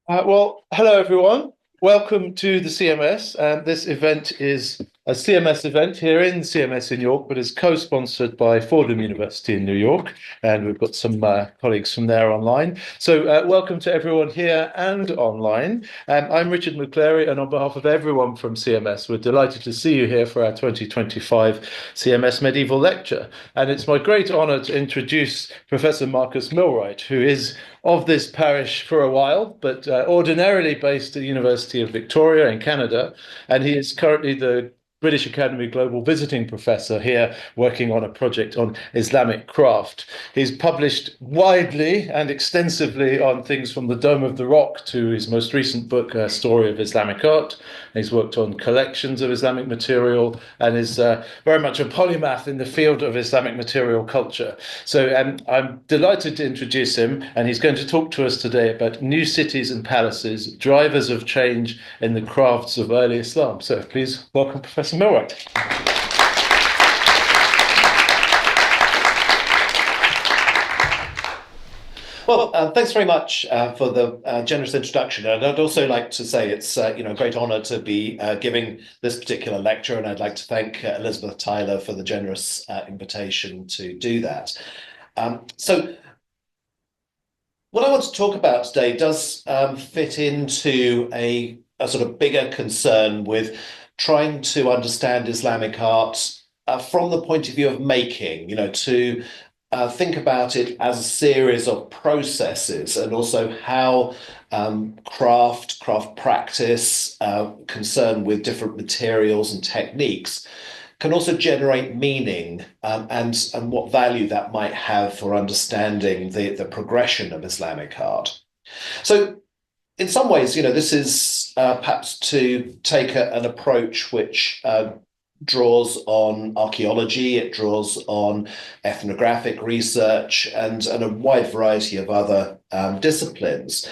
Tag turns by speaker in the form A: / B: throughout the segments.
A: Hello everyone. Welcome to the CMS. This event is a CMS event here in CMS in York, but is co-sponsored by Fordham University in New York, and we've got some colleagues from there online. So welcome to everyone here and online. I'm Richard McClary, and on behalf of everyone from CMS, we're delighted to see you here for our 2025 CMS Medieval Lecture. And it's my great honour to introduce Professor Marcus Milwright, who is of this parish for a while, but ordinarily based at the University of Victoria in Canada, and he is currently the British Academy Global Visiting Professor here, working on a project on Islamic craft. He's published widely and extensively on things from the Dome of the Rock to his most recent book, Story of Islamic Art. He's worked on collections of Islamic material and is very much a polymath in the field of Islamic material culture. So I'm delighted to introduce him, and he's going to talk to us today about new cities and palaces, drivers of change in the crafts of early Islam. So please welcome Professor Milwright.
B: Well, thanks very much for the generous introduction. And I'd also like to say it's a great honour to be giving this particular lecture, and I'd like to thank Elizabeth Tyler for the generous invitation to do that. So what I want to talk about today does fit into a sort of bigger concern with trying to understand Islamic art from the point of view of making, to think about it as a series of processes, and also how craft practice, concern with different materials and techniques, can also generate meaning, and what value that might have for understanding the progression of Islamic art. So in some ways, this is perhaps to take an approach which draws on archaeology, it draws on ethnographic research, and a wide variety of other disciplines.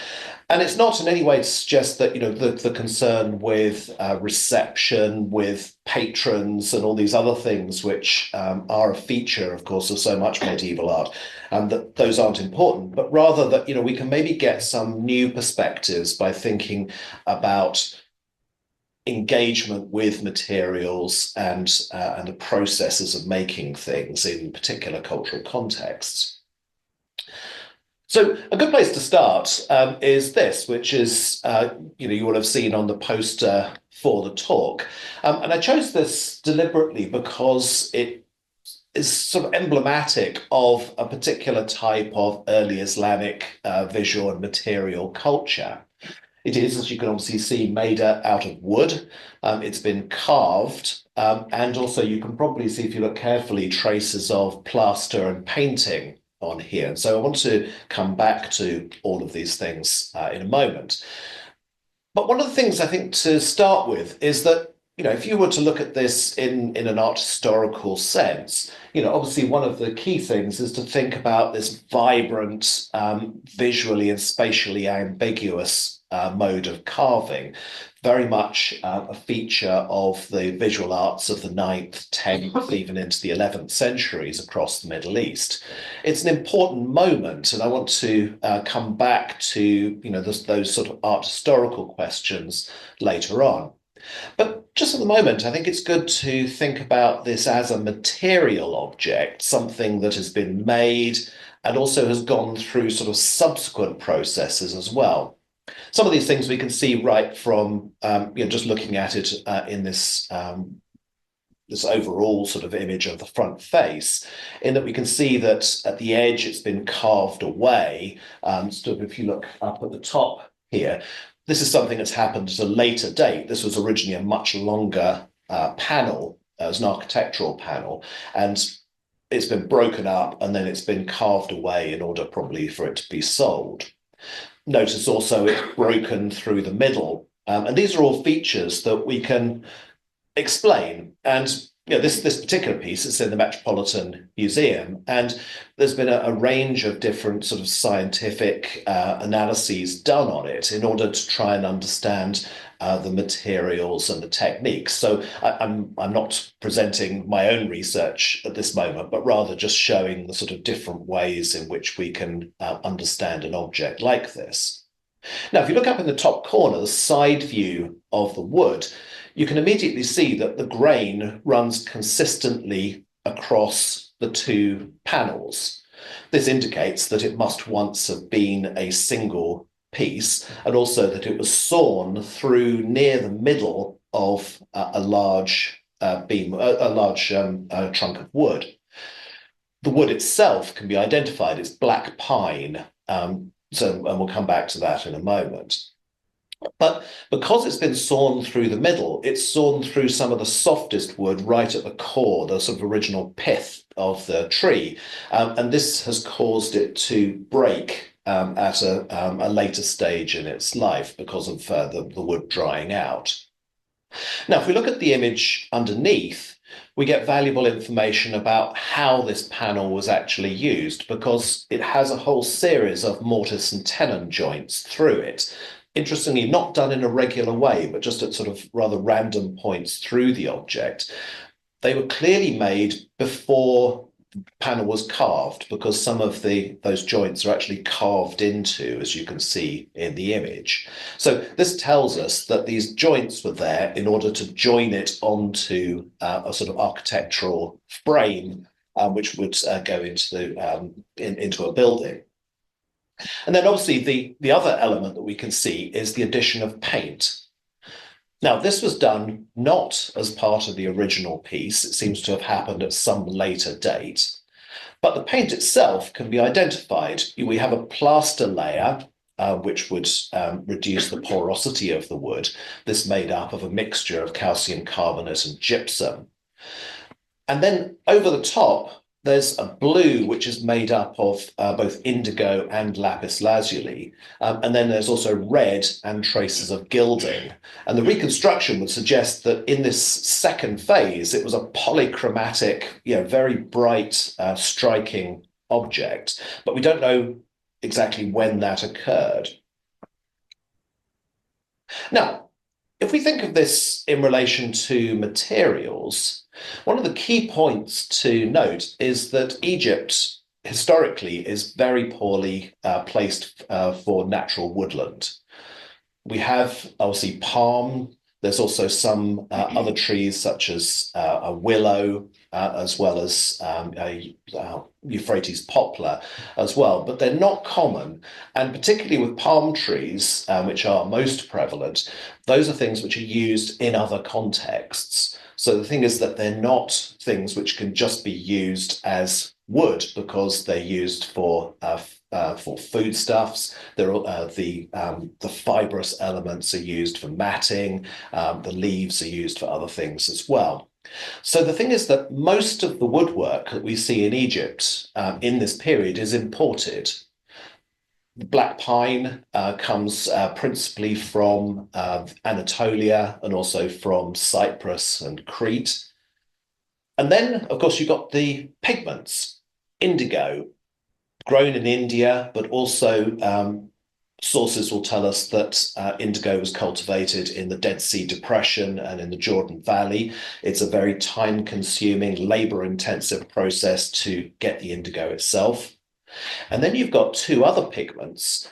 B: And it's not in any way to suggest that, the concern with reception, with patrons, and all these other things, which are a feature, of course, of so much medieval art, and that those aren't important, but rather that, we can maybe get some new perspectives by thinking about engagement with materials and the processes of making things in particular cultural contexts. So a good place to start is this, which is, you will have seen on the poster for the talk. And I chose this deliberately because it is sort of emblematic of a particular type of early Islamic visual and material culture. It is, as you can obviously see, made out of wood. It's been carved, and also you can probably see, if you look carefully, traces of plaster and painting on here. And so I want to come back to all of these things in a moment. But one of the things I think to start with is that, if you were to look at this in an art historical sense, obviously one of the key things is to think about this vibrant, visually and spatially ambiguous mode of carving, very much a feature of the visual arts of the 9th, 10th, even into the 11th centuries across the Middle East. It's an important moment, and I want to come back to those sort of art historical questions later on. But just at the moment, I think it's good to think about this as a material object, something that has been made and also has gone through sort of subsequent processes as well. Some of these things we can see right from just looking at it in this this overall sort of image of the front face, in that we can see that at the edge it's been carved away. So if you look up at the top here, this is something that's happened at a later date. This was originally a much longer panel as an architectural panel, and it's been broken up and then it's been carved away in order probably for it to be sold. Notice also it's broken through the middle. And these are all features that we can explain. And this particular piece is in the Metropolitan Museum, and there's been a range of different sort of scientific analyses done on it in order to try and understand the materials and the techniques. So I'm not presenting my own research at this moment, but rather just showing the sort of different ways in which we can understand an object like this. Now, if you look up in the top corner, the side view of the wood, you can immediately see that the grain runs consistently across the two panels. This indicates that it must once have been a single piece, and also that it was sawn through near the middle of a large trunk of wood. The wood itself can be identified as black pine, and we'll come back to that in a moment. But because it's been sawn through the middle, it's sawn through some of the softest wood right at the core, the sort of original pith of the tree. And this has caused it to break at a later stage in its life because of the wood drying out. Now, if we look at the image underneath, we get valuable information about how this panel was actually used, because it has a whole series of mortise and tenon joints through it. Interestingly, not done in a regular way, but just at sort of rather random points through the object. They were clearly made before the panel was carved, because some of those joints are actually carved into, as you can see in the image. So this tells us that these joints were there in order to join it onto a sort of architectural frame, which would go into a building. And then obviously the other element that we can see is the addition of paint. Now, this was done not as part of the original piece. It seems to have happened at some later date. But the paint itself can be identified. We have a plaster layer, which would reduce the porosity of the wood. This made up of a mixture of calcium carbonate and gypsum. And then over the top, there's a blue which is made up of both indigo and lapis lazuli. And then there's also red and traces of gilding. And the reconstruction would suggest that in this second phase, it was a polychromatic, very bright, striking object. But we don't know exactly when that occurred. Now, if we think of this in relation to materials, one of the key points to note is that Egypt historically is very poorly placed for natural woodland. We have obviously palm. There's also some other trees such as a willow, as well as a Euphrates poplar as well, but they're not common. And particularly with palm trees, which are most prevalent, those are things which are used in other contexts. So the thing is that they're not things which can just be used as wood, because they're used for foodstuffs. The fibrous elements are used for matting. The leaves are used for other things as well. So the thing is that most of the woodwork that we see in Egypt in this period is imported. Black pine comes principally from Anatolia and also from Cyprus and Crete. And then, of course, you've got the pigments, indigo, grown in India, but also sources will tell us that indigo was cultivated in the Dead Sea Depression and in the Jordan Valley. It's a very time-consuming, labor-intensive process to get the indigo itself. And then you've got two other pigments,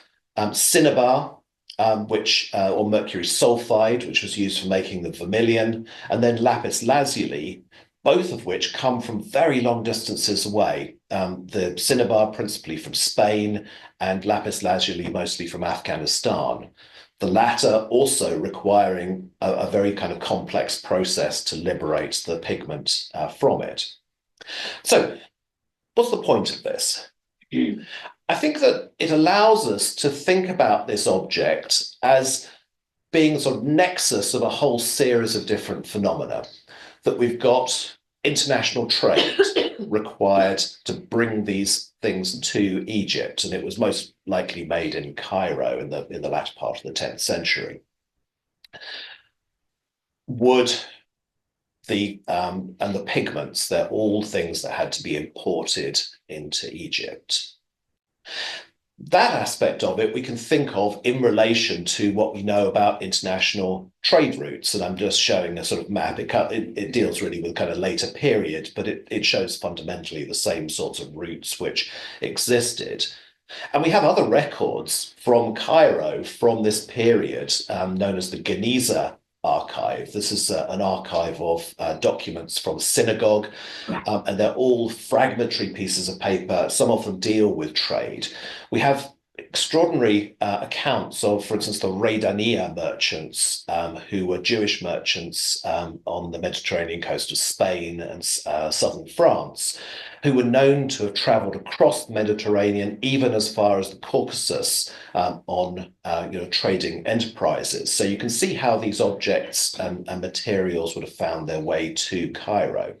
B: cinnabar, or mercury sulfide, which was used for making the vermilion, and then lapis lazuli, both of which come from very long distances away. The cinnabar principally from Spain, and lapis lazuli mostly from Afghanistan. The latter also requiring a very kind of complex process to liberate the pigment from it. So what's the point of this? I think that it allows us to think about this object as being a sort of nexus of a whole series of different phenomena. That we've got international trade required to bring these things to Egypt, and it was most likely made in Cairo in the latter part of the 10th century. Wood, and the pigments, they're all things that had to be imported into Egypt. That aspect of it we can think of in relation to what we know about international trade routes. And I'm just showing a sort of map. It deals really with kind of later period, but it shows fundamentally the same sorts of routes which existed. And we have other records from Cairo from this period, known as the Geniza archive. This is an archive of documents from a synagogue, and they're all fragmentary pieces of paper. Some of them deal with trade. We have extraordinary accounts of, for instance, the Raidania merchants, who were Jewish merchants on the Mediterranean coast of Spain and southern France, who were known to have traveled across the Mediterranean, even as far as the Caucasus, on trading enterprises. So you can see how these objects and materials would have found their way to Cairo.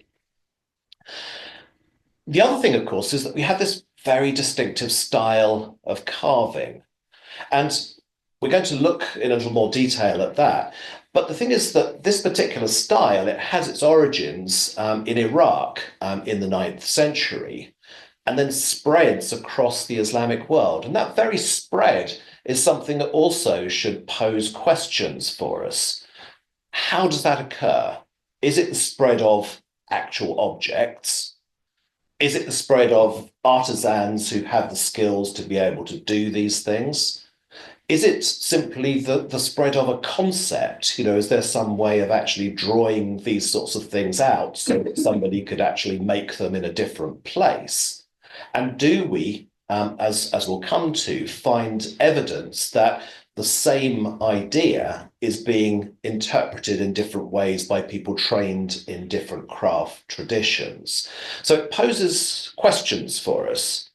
B: The other thing, of course, is that we have this very distinctive style of carving. And we're going to look in a little more detail at that. But the thing is that this particular style, it has its origins in Iraq in the 9th century, and then spreads across the Islamic world. And that very spread is something that also should pose questions for us. How does that occur? Is it the spread of actual objects? Is it the spread of artisans who have the skills to be able to do these things? Is it simply the spread of a concept? Is there some way of actually drawing these sorts of things out so that somebody could actually make them in a different place? And do we, as we'll come to, find evidence that the same idea is being interpreted in different ways by people trained in different craft traditions? So it poses questions for us.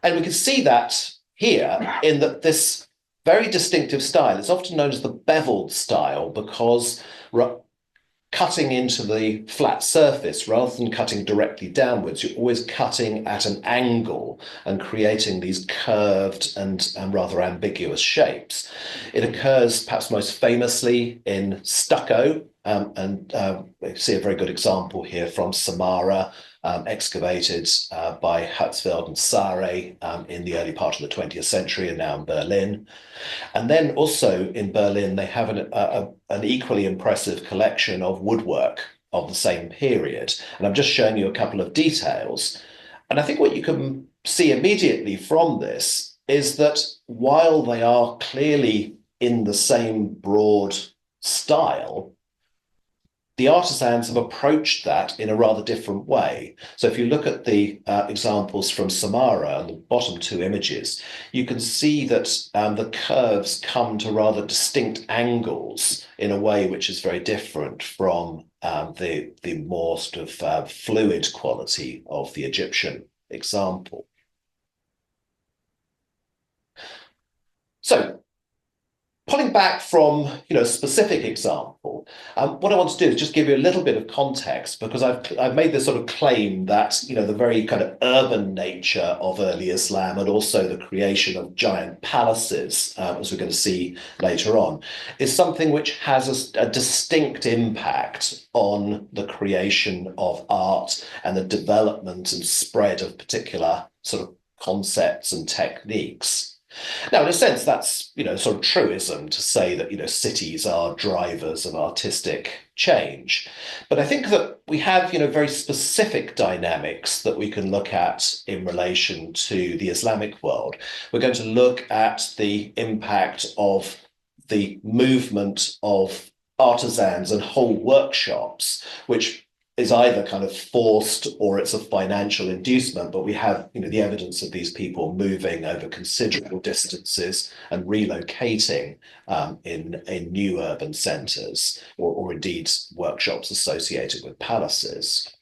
B: And we can see that here in that this very distinctive style is often known as the beveled style, because cutting into the flat surface rather than cutting directly downwards, you're always cutting at an angle and creating these curved and rather ambiguous shapes. It occurs perhaps most famously in stucco, and we see a very good example here from Samarra, excavated by Hatzfeld and Sare in the early part of the 20th century and now in Berlin. And then also in Berlin, they have an equally impressive collection of woodwork of the same period. And I'm just showing you a couple of details. And I think what you can see immediately from this is that while they are clearly in the same broad style, the artisans have approached that in a rather different way. So if you look at the examples from Samarra and the bottom two images, you can see that the curves come to rather distinct angles in a way which is very different from the more sort of fluid quality of the Egyptian example. So, pulling back from a specific example, what I want to do is just give you a little bit of context, because I've made this sort of claim that the very kind of urban nature of early Islam, and also the creation of giant palaces, as we're going to see later on, is something which has a distinct impact on the creation of art and the development and spread of particular sort of concepts and techniques. Now, in a sense, that's, sort of truism to say that, cities are drivers of artistic change. But I think that we have, very specific dynamics that we can look at in relation to the Islamic world. We're going to look at the impact of the movement of artisans and whole workshops, which is either kind of forced or it's a financial inducement, but we have the evidence of these people moving over considerable distances and relocating in new urban centres, or indeed workshops associated with palaces.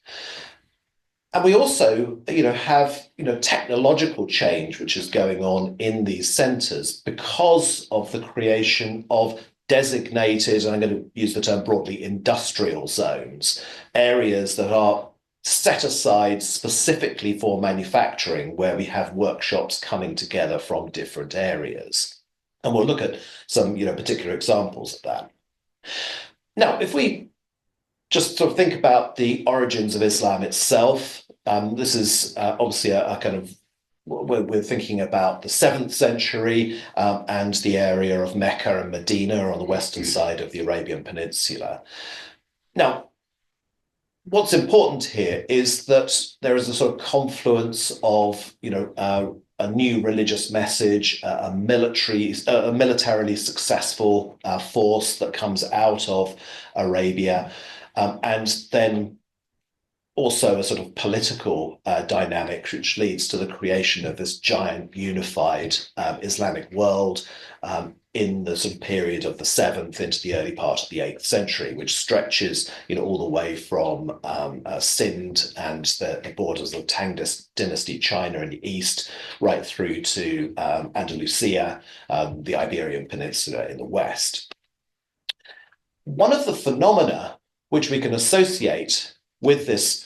B: And we also have technological change which is going on in these centres because of the creation of designated, and I'm going to use the term broadly, industrial zones, areas that are set aside specifically for manufacturing, where we have workshops coming together from different areas. And we'll look at some particular examples of that. Now, if we just sort of think about the origins of Islam itself, this is obviously a kind of, we're thinking about the 7th century and the area of Mecca and Medina on the western side of the Arabian Peninsula. Now, what's important here is that there is a sort of confluence of, a new religious message, a militarily successful force that comes out of Arabia, and then also a sort of political dynamic, which leads to the creation of this giant unified Islamic world in the sort of period of the 7th into the early part of the 8th century, which stretches, all the way from Sind and the borders of the Tang dynasty, China in the east, right through to Andalusia, the Iberian Peninsula in the west. One of the phenomena which we can associate with this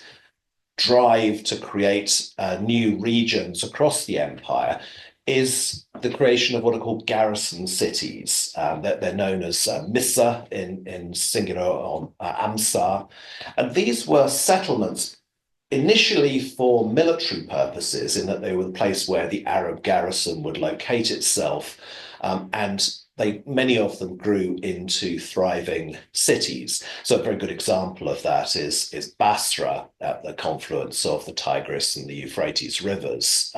B: drive to create new regions across the empire is the creation of what are called garrison cities. They're known as misr in singular or amsar. And these were settlements initially for military purposes, in that they were the place where the Arab garrison would locate itself. And many of them grew into thriving cities. So a very good example of that is Basra, at the confluence of the Tigris and the Euphrates rivers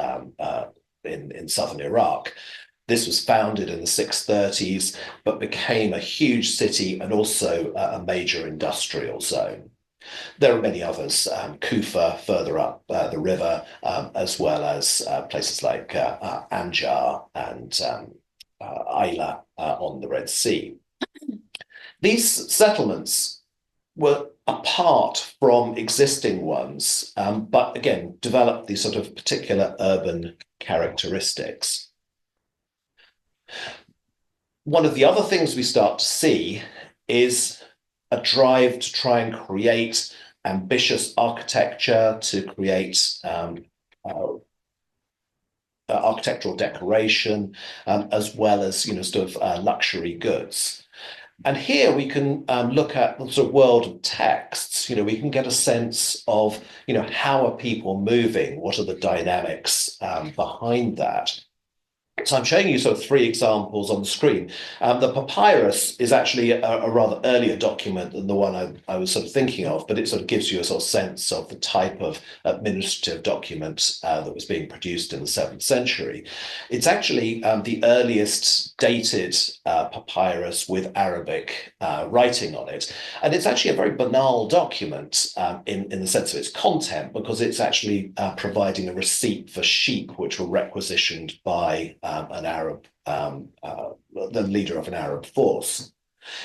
B: in southern Iraq. This was founded in the 630s, but became a huge city and also a major industrial zone. There are many others, Kufa further up the river, as well as places like Anjar and Ayla on the Red Sea. These settlements were apart from existing ones, but again, developed these sort of particular urban characteristics. One of the other things we start to see is a drive to try and create ambitious architecture, to create architectural decoration, as well as luxury goods. And here we can look at the sort of world of texts. We can get a sense of how are people moving, what are the dynamics behind that. So I'm showing you sort of 3 examples on the screen. The papyrus is actually a rather earlier document than the one I was sort of thinking of, but it sort of gives you a sort of sense of the type of administrative document that was being produced in the 7th century. It's actually the earliest dated papyrus with Arabic writing on it. And it's actually a very banal document in the sense of its content, because it's actually providing a receipt for sheep which were requisitioned by an Arab, the leader of an Arab force.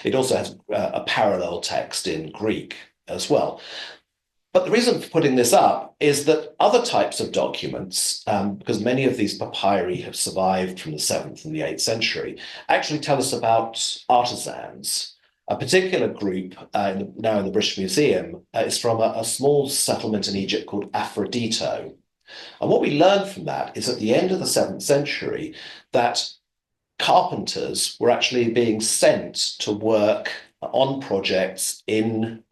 B: It also has a parallel text in Greek as well. But the reason for putting this up is that other types of documents, because many of these papyri have survived from the 7th and the 8th century, actually tell us about artisans. A particular group now in the British Museum is from a small settlement in Egypt called Aphrodito. And what we learned from that is at the end of the 7th century that carpenters were actually being sent to work on projects in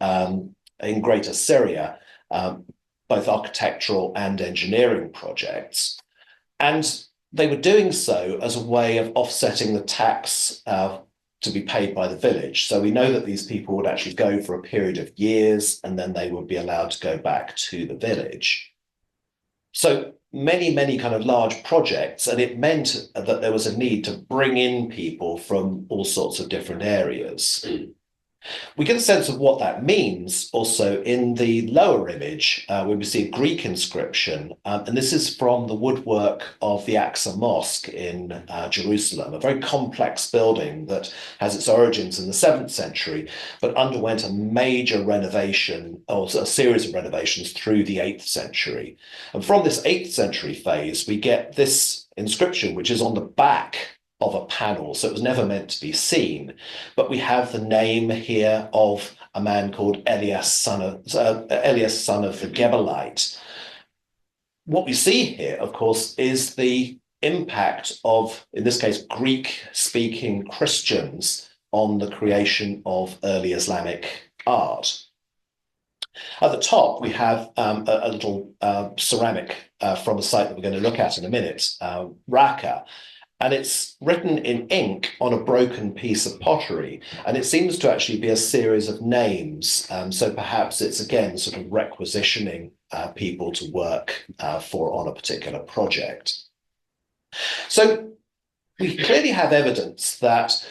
B: Greater Syria, both architectural and engineering projects. And they were doing so as a way of offsetting the tax to be paid by the village. So we know that these people would actually go for a period of years, and then they would be allowed to go back to the village. So many kind of large projects, and it meant that there was a need to bring in people from all sorts of different areas. We get a sense of what that means also in the lower image, where we see a Greek inscription, and this is from the woodwork of the Aqsa Mosque in Jerusalem, a very complex building that has its origins in the 7th century, but underwent a major renovation, or a series of renovations through the 8th century. And from this 8th century phase, we get this inscription, which is on the back of a panel, so it was never meant to be seen. But we have the name here of a man called Elias, son of the Gebelite. What we see here, of course, is the impact of, in this case, Greek-speaking Christians on the creation of early Islamic art. At the top, we have a little ceramic from a site that we're going to look at in a minute, Raqqa. and it's written in ink on a broken piece of pottery. And it seems to actually be a series of names. So perhaps it's again sort of requisitioning people to work on a particular project. So we clearly have evidence that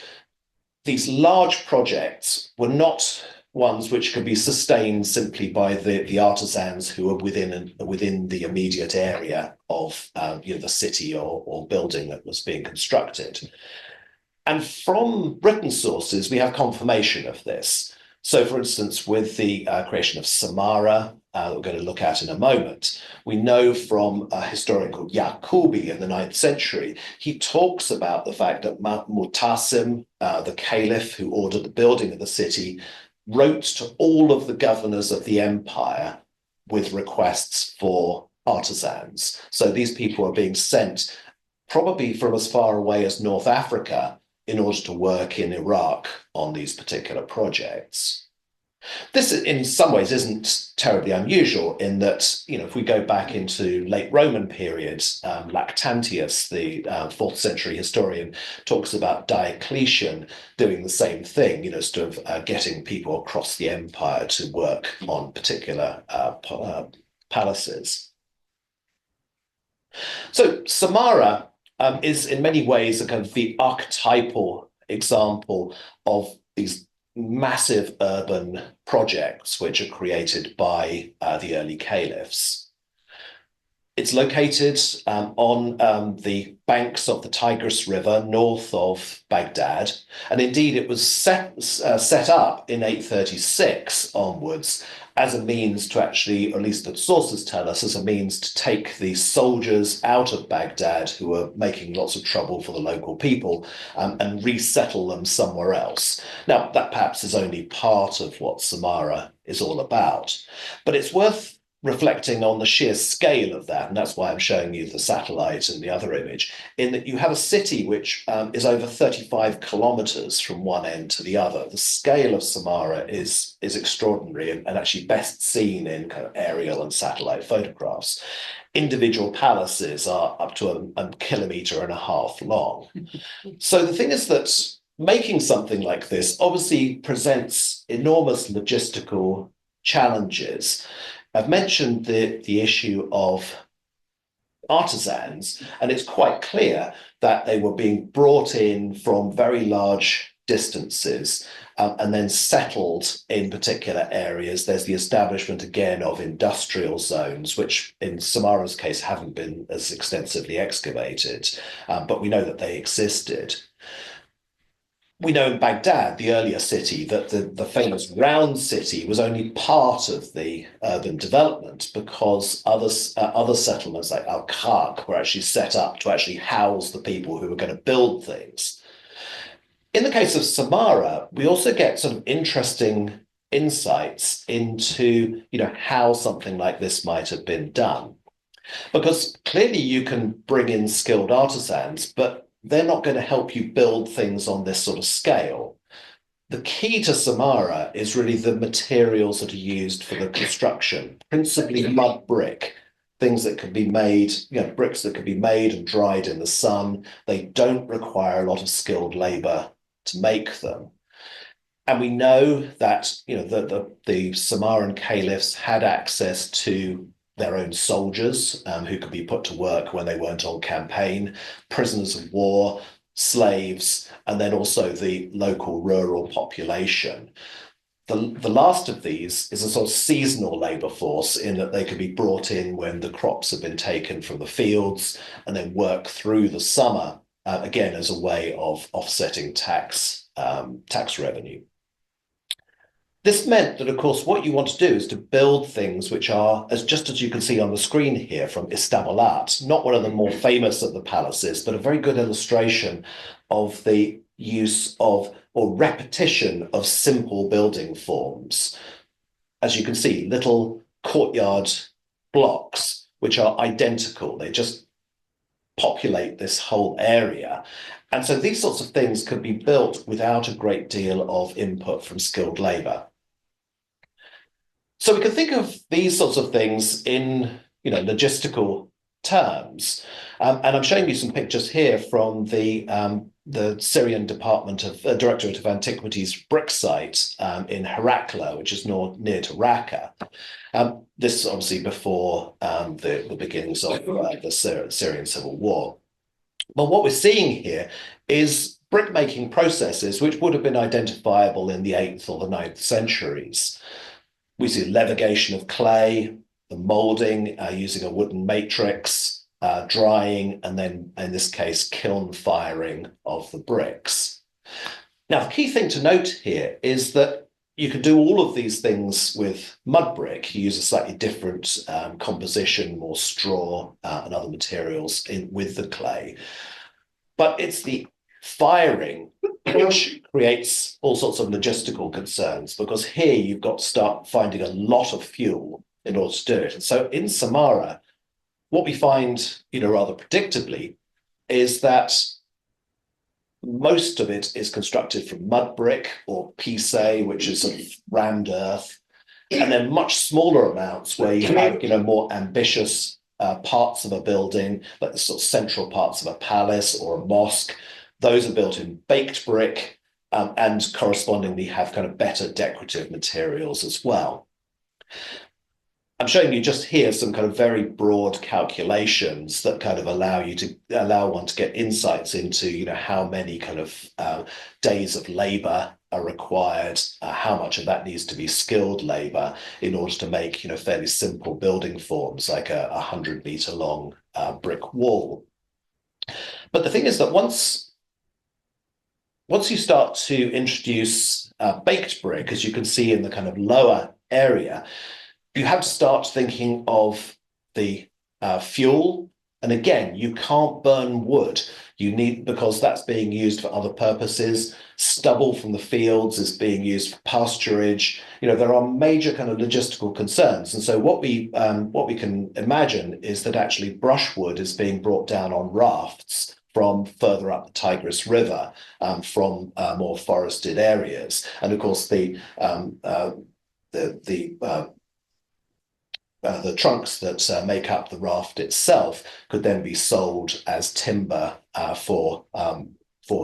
B: these large projects were not ones which could be sustained simply by the artisans who are within the immediate area of the city or building that was being constructed. And from written sources, we have confirmation of this. So, for instance, with the creation of Samarra, that we're going to look at in a moment, we know from a historian called Yaqubi in the 9th century, he talks about the fact that Mu'tasim, the caliph who ordered the building of the city, wrote to all of the governors of the empire with requests for artisans. So these people are being sent probably from as far away as North Africa in order to work in Iraq on these particular projects. This, in some ways, isn't terribly unusual in that, if we go back into late Roman periods, Lactantius, the 4th century historian, talks about Diocletian doing the same thing, sort of getting people across the empire to work on particular palaces. So Samarra is in many ways a kind of the archetypal example of these massive urban projects which are created by the early caliphs. It's located on the banks of the Tigris River, north of Baghdad, and indeed it was set up in 836 onwards as a means to actually, or at least the sources tell us, as a means to take the soldiers out of Baghdad who were making lots of trouble for the local people and resettle them somewhere else. Now, that perhaps is only part of what Samarra is all about, but it's worth reflecting on the sheer scale of that, and that's why I'm showing you the satellite and the other image, in that you have a city which is over 35 kilometers from one end to the other. The scale of Samarra is extraordinary and actually best seen in kind of aerial and satellite photographs. Individual palaces are up to a kilometre and a half long. So the thing is that making something like this obviously presents enormous logistical challenges. I've mentioned the issue of artisans, and it's quite clear that they were being brought in from very large distances and then settled in particular areas. There's the establishment again of industrial zones, which in Samarra's case haven't been as extensively excavated, but we know that they existed. We know in Baghdad, the earlier city, that the famous round city was only part of the urban development because other settlements like Al-Kharq were actually set up to actually house the people who were going to build things. In the case of Samarra, we also get sort of interesting insights into how something like this might have been done. Because clearly you can bring in skilled artisans, but they're not going to help you build things on this sort of scale. The key to Samarra is really the materials that are used for the construction, principally mud brick, things that can be made, bricks that can be made and dried in the sun. They don't require a lot of skilled labor to make them. And we know that the Samarran caliphs had access to their own soldiers who could be put to work when they weren't on campaign, prisoners of war, slaves, and then also the local rural population. The last of these is a sort of seasonal labour force in that they could be brought in when the crops have been taken from the fields and then work through the summer, again, as a way of offsetting tax revenue. This meant that, of course, what you want to do is to build things which are, just as you can see on the screen here from Istamolat, not one of the more famous of the palaces, but a very good illustration of the use of or repetition of simple building forms. As you can see, little courtyard blocks, which are identical. They just populate this whole area. And so these sorts of things can be built without a great deal of input from skilled labor. So we can think of these sorts of things in logistical terms. And I'm showing you some pictures here from the Syrian Directorate of Antiquities brick site in Herakla, which is near to Raqqa. This is obviously before the beginnings of the Syrian civil war. But what we're seeing here is brick-making processes which would have been identifiable in the 8th or the 9th centuries. We see levitation of clay, the moulding using a wooden matrix, drying, and then, in this case, kiln firing of the bricks. Now, the key thing to note here is that you can do all of these things with mud brick. You use a slightly different composition, more straw and other materials with the clay. But it's the firing which creates all sorts of logistical concerns, because here you've got to start finding a lot of fuel in order to do it. And so in Samarra, what we find, rather predictably, is that most of it is constructed from mud brick or pisse, which is sort of rammed earth, and then much smaller amounts where you have, more ambitious parts of a building, like the sort of central parts of a palace or a mosque. Those are built in baked brick and correspondingly have kind of better decorative materials as well. I'm showing you just here some kind of very broad calculations that kind of allow one to get insights into, how many kind of days of labor are required, how much of that needs to be skilled labor in order to make, fairly simple building forms like a 100-meter long brick wall. But the thing is that once you start to introduce baked brick, as you can see in the kind of lower area, you have to start thinking of the fuel. And again, you can't burn wood. Because that's being used for other purposes. Stubble from the fields is being used for pasturage. There are major kind of logistical concerns. And so what we can imagine is that actually brushwood is being brought down on rafts from further up the Tigris River, from more forested areas. And of course, the trunks that make up the raft itself could then be sold as timber for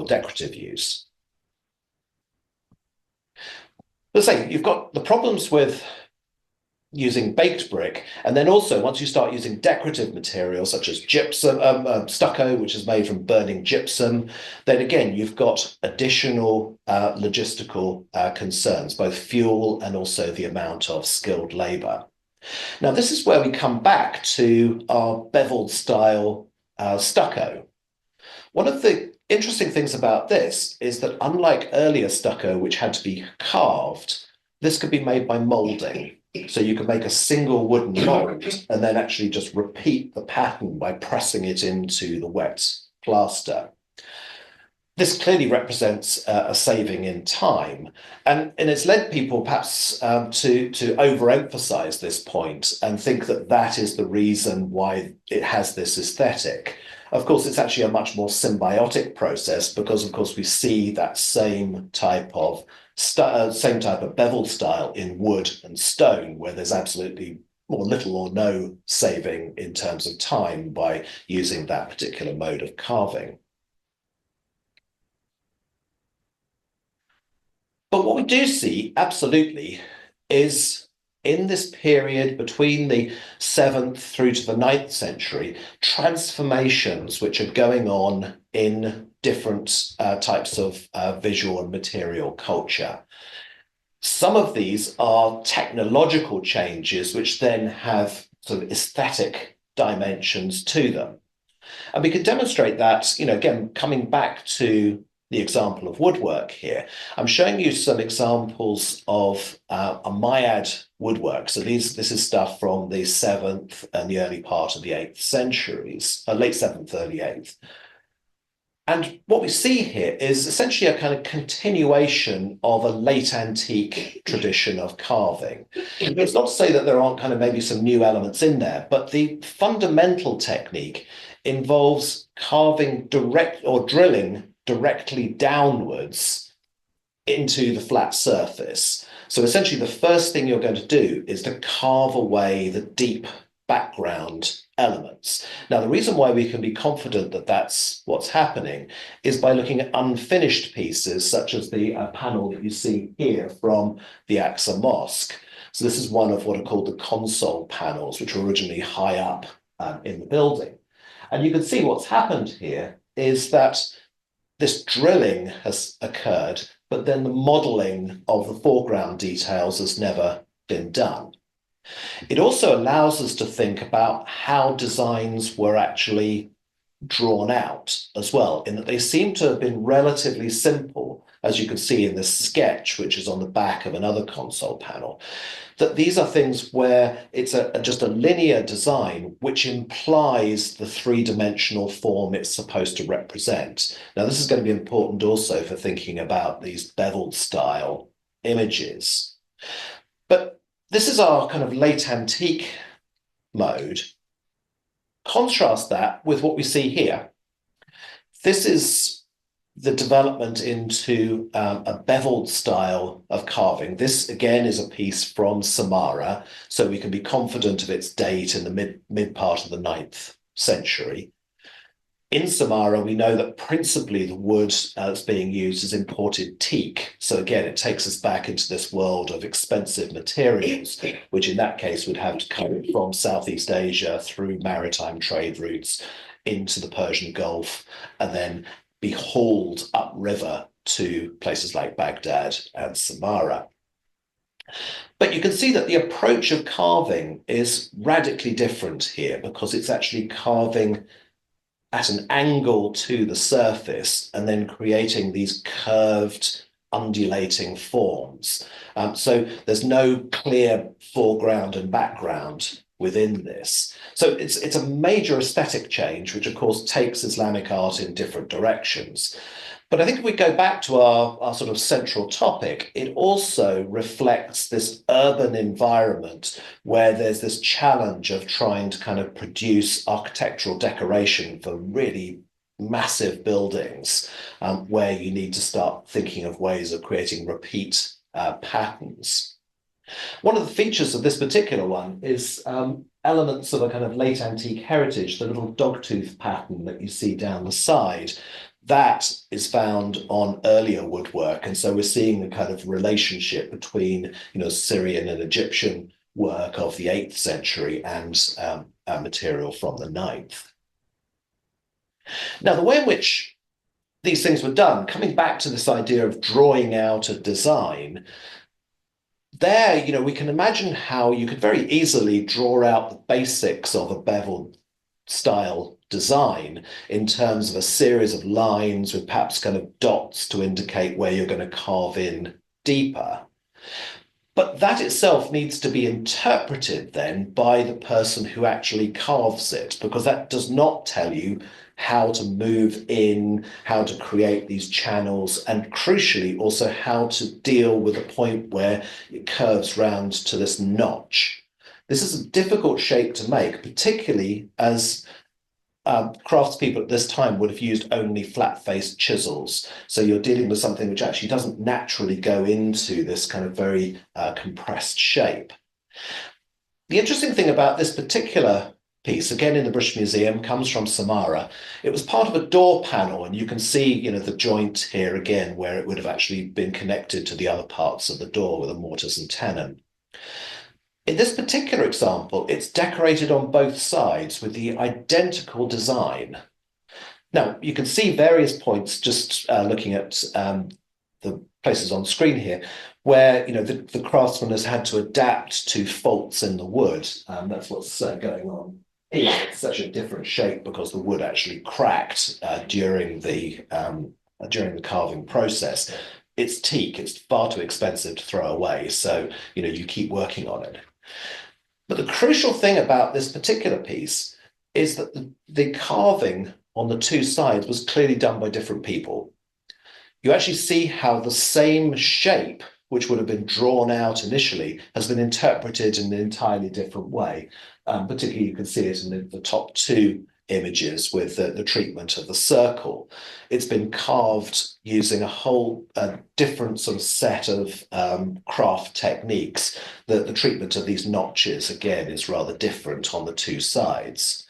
B: decorative use. But say you've got the problems with using baked brick, and then also once you start using decorative materials such as gypsum, stucco, which is made from burning gypsum, then again you've got additional logistical concerns, both fuel and also the amount of skilled labor. Now, this is where we come back to our beveled style stucco. One of the interesting things about this is that unlike earlier stucco, which had to be carved, this could be made by moulding. So you can make a single wooden mold and then actually just repeat the pattern by pressing it into the wet plaster. This clearly represents a saving in time, and it's led people perhaps to overemphasize this point and think that that is the reason why it has this aesthetic. Of course, it's actually a much more symbiotic process because, of course, we see that same type of beveled style in wood and stone, where there's absolutely more little or no saving in terms of time by using that particular mode of carving. But what we do see, absolutely, is in this period between the 7th through to the 9th century, transformations which are going on in different types of visual and material culture. Some of these are technological changes which then have sort of aesthetic dimensions to them. And we can demonstrate that, again, coming back to the example of woodwork here. I'm showing you some examples of a Umayyad woodwork. So this is stuff from the 7th and the early part of the 8th centuries, late 7th, early 8th. And what we see here is essentially a kind of continuation of a late antique tradition of carving. It's not to say that there aren't kind of maybe some new elements in there, but the fundamental technique involves carving drilling directly downwards into the flat surface. So essentially the first thing you're going to do is to carve away the deep background elements. Now, the reason why we can be confident that that's what's happening is by looking at unfinished pieces, such as the panel that you see here from the Aqsa Mosque. So this is one of what are called the console panels, which were originally high up in the building. And you can see what's happened here is that this drilling has occurred, but then the modeling of the foreground details has never been done. It also allows us to think about how designs were actually drawn out as well, in that they seem to have been relatively simple, as you can see in this sketch, which is on the back of another console panel, that these are things where it's just a linear design, which implies the three-dimensional form it's supposed to represent. Now, this is going to be important also for thinking about these beveled style images. But this is our kind of late antique mode. Contrast that with what we see here. This is the development into a beveled style of carving. This again is a piece from Samarra, so we can be confident of its date in the mid part of the 9th century. In Samarra, we know that principally the wood that's being used is imported teak. So again, it takes us back into this world of expensive materials, which in that case would have to come from Southeast Asia through maritime trade routes into the Persian Gulf and then be hauled upriver to places like Baghdad and Samarra. But you can see that the approach of carving is radically different here because it's actually carving at an angle to the surface and then creating these curved, undulating forms. So there's no clear foreground and background within this. So it's a major aesthetic change, which of course takes Islamic art in different directions. But I think if we go back to our sort of central topic, it also reflects this urban environment where there's this challenge of trying to kind of produce architectural decoration for really massive buildings, where you need to start thinking of ways of creating repeat patterns. One of the features of this particular one is elements of a kind of late antique heritage, the little dogtooth pattern that you see down the side. That is found on earlier woodwork. And so we're seeing the kind of relationship between, Syrian and Egyptian work of the 8th century and material from the 9th. Now, the way in which these things were done, coming back to this idea of drawing out a design, there, we can imagine how you could very easily draw out the basics of a beveled style design in terms of a series of lines with perhaps kind of dots to indicate where you're going to carve in deeper. But that itself needs to be interpreted then by the person who actually carves it, because that does not tell you how to move in, how to create these channels, and crucially also how to deal with a point where it curves round to this notch. This is a difficult shape to make, particularly as craftspeople at this time would have used only flat-faced chisels. So you're dealing with something which actually doesn't naturally go into this kind of very compressed shape. The interesting thing about this particular piece, again in the British Museum, comes from Samarra. It was part of a door panel, and you can see, the joint here again, where it would have actually been connected to the other parts of the door with a mortise and tenon. In this particular example, it's decorated on both sides with the identical design. Now, you can see various points just looking at the places on screen here, where the craftsman has had to adapt to faults in the wood. That's what's going on here. It's such a different shape because the wood actually cracked during the carving process. It's teak, it's far too expensive to throw away, so you keep working on it. But the crucial thing about this particular piece is that the carving on the two sides was clearly done by different people. You actually see how the same shape, which would have been drawn out initially, has been interpreted in an entirely different way. Particularly, you can see it in the top two images with the treatment of the circle. It's been carved using a whole different sort of set of craft techniques. The treatment of these notches, again, is rather different on the two sides.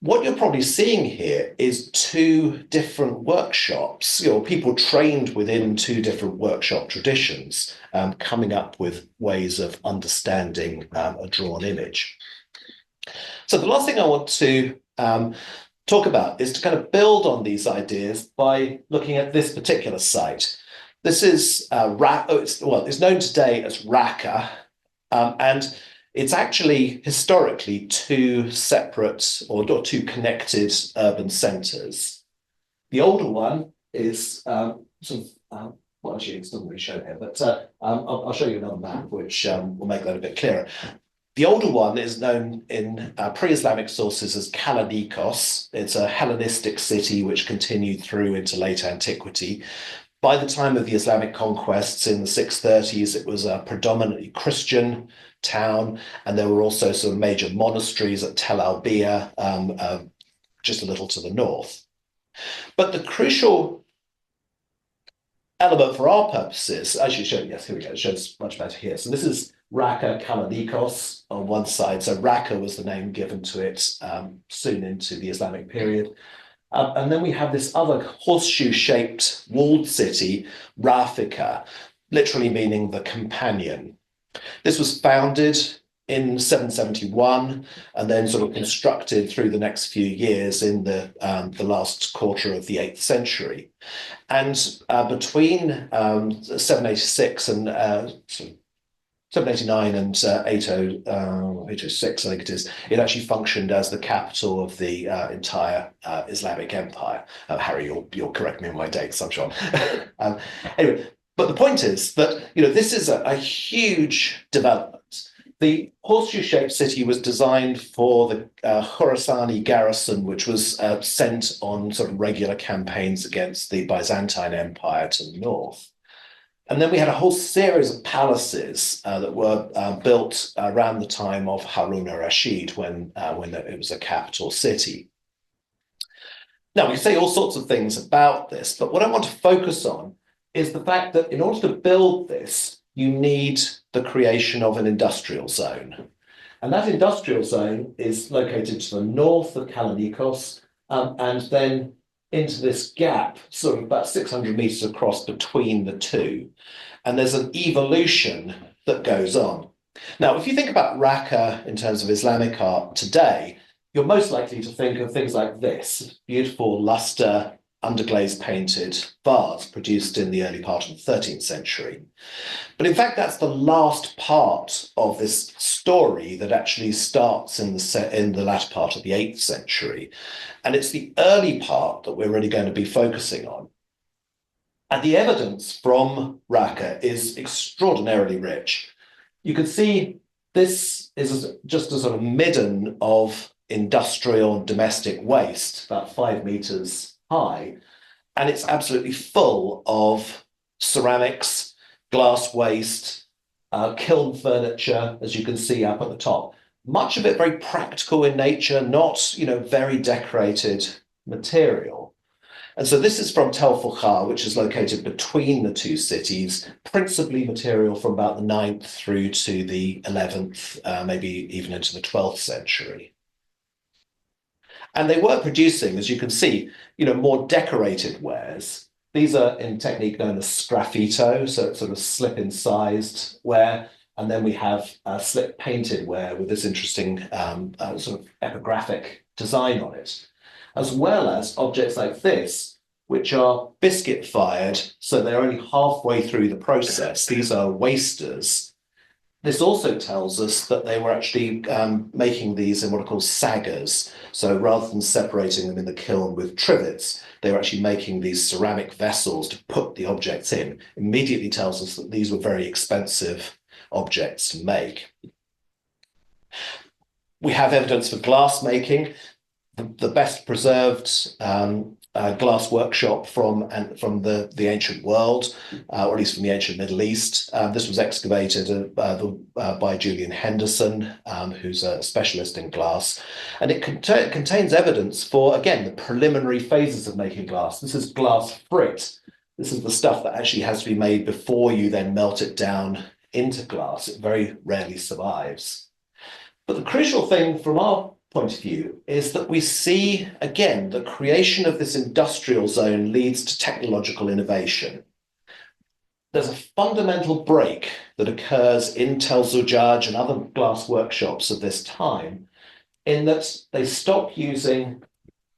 B: What you're probably seeing here is two different workshops, people trained within two different workshop traditions, coming up with ways of understanding a drawn image. So the last thing I want to talk about is to kind of build on these ideas by looking at this particular site. This is it's known today as Raqqa, and it's actually historically two separate or two connected urban centres. The older one is well, actually, it's not really shown here, but I'll show you another map which will make that a bit clearer. The older one is known in pre-Islamic sources as Kallinikos. It's a Hellenistic city which continued through into late antiquity. By the time of the Islamic conquests in the 630s, it was a predominantly Christian town, and there were also some major monasteries at Tel Albia, just a little to the north. But the crucial element for our purposes, actually, yes, here we go, it shows much better here. So this is Raqqa Kallinikos on one side. So Raqqa was the name given to it soon into the Islamic period. And then we have this other horseshoe-shaped walled city, Raqqa, literally meaning the companion. This was founded in 771 and then sort of constructed through the next few years in the last quarter of the 8th century. And between 786 and 789 and 806, I think it is, it actually functioned as the capital of the entire Islamic Empire. Harry, you'll correct me on my dates, I'm sure. Anyway, but the point is that this is a huge development. The horseshoe-shaped city was designed for the Khorasani garrison, which was sent on sort of regular campaigns against the Byzantine Empire to the north. And then we had a whole series of palaces that were built around the time of Harun al-Rashid when it was a capital city. Now, we can say all sorts of things about this, but what I want to focus on is the fact that in order to build this, you need the creation of an industrial zone. And that industrial zone is located to the north of Kallinikos, and then into this gap, sort of about 600 meters across between the two. And there's an evolution that goes on. Now, if you think about Raqqa in terms of Islamic art today, you're most likely to think of things like this, beautiful luster, underglazed painted vase produced in the early part of the 13th century. But in fact, that's the last part of this story that actually starts in the latter part of the 8th century. And it's the early part that we're really going to be focusing on. And the evidence from Raqqa is extraordinarily rich. You can see this is just a sort of midden of industrial and domestic waste, about 5 meters high, and it's absolutely full of ceramics, glass waste, kiln furniture, as you can see up at the top. Much of it very practical in nature, not very decorated material. And so this is from Tel Fukhar, which is located between the two cities, principally material from about the 9th through to the 11th, maybe even into the 12th century. And they were producing, as you can see, more decorated wares. These are in technique known as sgraffito, so it's sort of slip-incised ware. And then we have slip-painted ware with this interesting sort of epigraphic design on it, as well as objects like this, which are biscuit-fired, so they're only halfway through the process. These are wasters. This also tells us that they were actually making these in what are called saggers. So rather than separating them in the kiln with trivets, they were actually making these ceramic vessels to put the objects in. Immediately tells us that these were very expensive objects to make. We have evidence for glass making. The best preserved glass workshop from the ancient world, or at least from the ancient Middle East. This was excavated by Julian Henderson, who's a specialist in glass, and it contains evidence for, again, the preliminary phases of making glass. This is glass frit. This is the stuff that actually has to be made before you then melt it down into glass. It very rarely survives. But the crucial thing from our point of view is that we see, again, the creation of this industrial zone leads to technological innovation. There's a fundamental break that occurs in Tel Zujaj and other glass workshops of this time, in that they stop using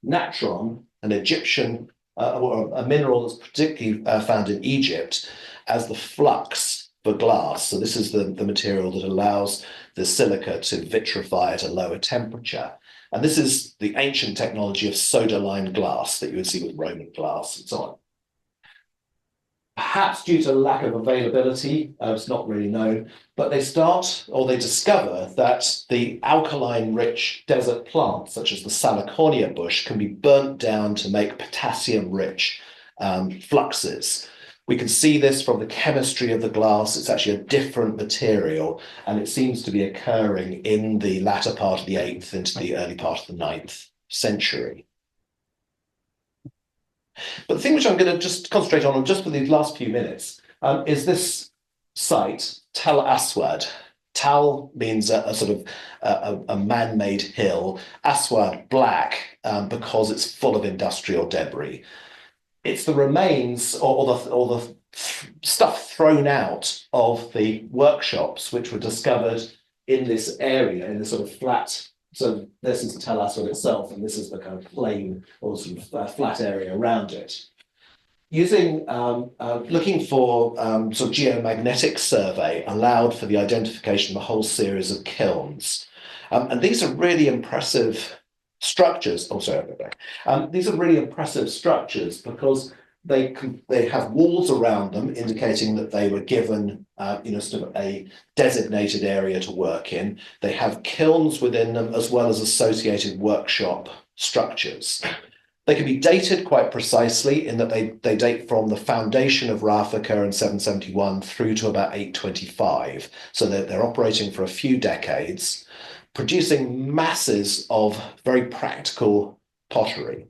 B: natron, an Egyptian or a mineral that's particularly found in Egypt, as the flux for glass. So this is the material that allows the silica to vitrify at a lower temperature. And this is the ancient technology of soda-lined glass that you would see with Roman glass and so on. Perhaps due to lack of availability, it's not really known, but they discover that the alkaline-rich desert plants, such as the Salicornia bush, can be burnt down to make potassium-rich fluxes. We can see this from the chemistry of the glass. It's actually a different material, and it seems to be occurring in the latter part of the 8th into the early part of the 9th century. But the thing which I'm going to just concentrate on just for these last few minutes is this site, Tel Aswad. Tal means a sort of a man-made hill. Aswad, black, because it's full of industrial debris. It's the remains or the stuff thrown out of the workshops which were discovered in this area, in this sort of flat. So this is Tel Aswad itself, and this is the kind of plain or sort of flat area around it. Using looking for sort of geomagnetic survey allowed for the identification of a whole series of kilns, and these are really impressive structures. Oh, sorry, I'll go back. These are really impressive structures because they have walls around them, indicating that they were given, sort of a designated area to work in. They have kilns within them, as well as associated workshop structures. They can be dated quite precisely in that they date from the foundation of Raqqa in 771 through to about 825. So they're operating for a few decades, producing masses of very practical pottery.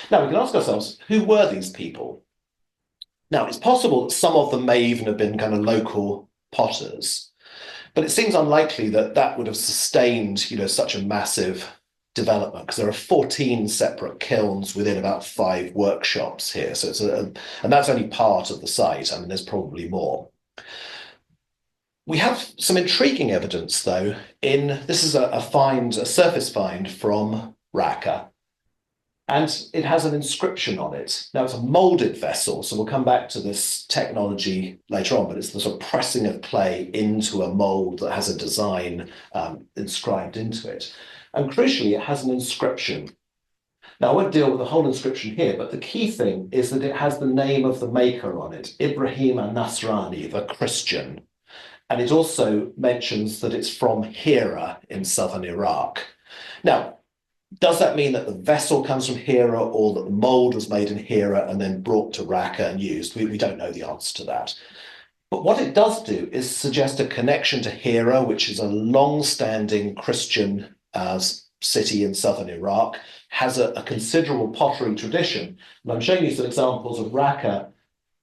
B: Now, we can ask ourselves, who were these people? Now, it's possible that some of them may even have been kind of local potters, but it seems unlikely that that would have sustained, such a massive development, because there are 14 separate kilns within about 5 workshops here. So and that's only part of the site. I mean, there's probably more. We have some intriguing evidence, though, this is a surface find from Raqqa. And it has an inscription on it. Now, it's a molded vessel, so we'll come back to this technology later on, but it's the sort of pressing of clay into a mold that has a design inscribed into it. And crucially, it has an inscription. Now, I won't deal with the whole inscription here, but the key thing is that it has the name of the maker on it, Ibrahim al-Nasrani, the Christian. And it also mentions that it's from Hira in southern Iraq. Now, does that mean that the vessel comes from Hira, or that the mold was made in Hira and then brought to Raqqa and used? We don't know the answer to that. But what it does do is suggest a connection to Hira, which is a long-standing Christian city in southern Iraq, has a considerable pottery tradition. And I'm showing you some examples of Raqqa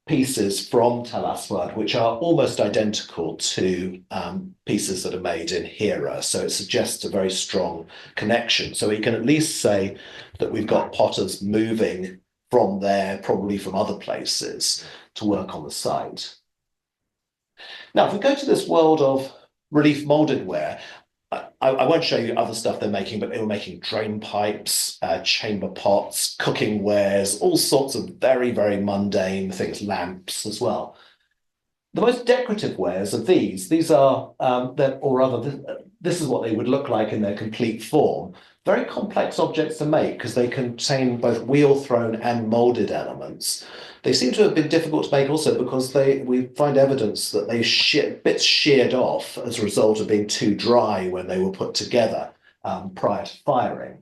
B: pieces from Tel Aswad, which are almost identical to pieces that are made in Hira. So it suggests a very strong connection. So we can at least say that we've got potters moving from there, probably from other places, to work on the site. Now, if we go to this world of relief molded ware, I won't show you other stuff they're making, but they were making drain pipes, chamber pots, cooking wares, all sorts of very, very mundane things, lamps as well. The most decorative wares are these. These are, this is what they would look like in their complete form. Very complex objects to make because they contain both wheel-thrown and molded elements. They seem to have been difficult to make also because we find evidence that bits sheared off as a result of being too dry when they were put together prior to firing.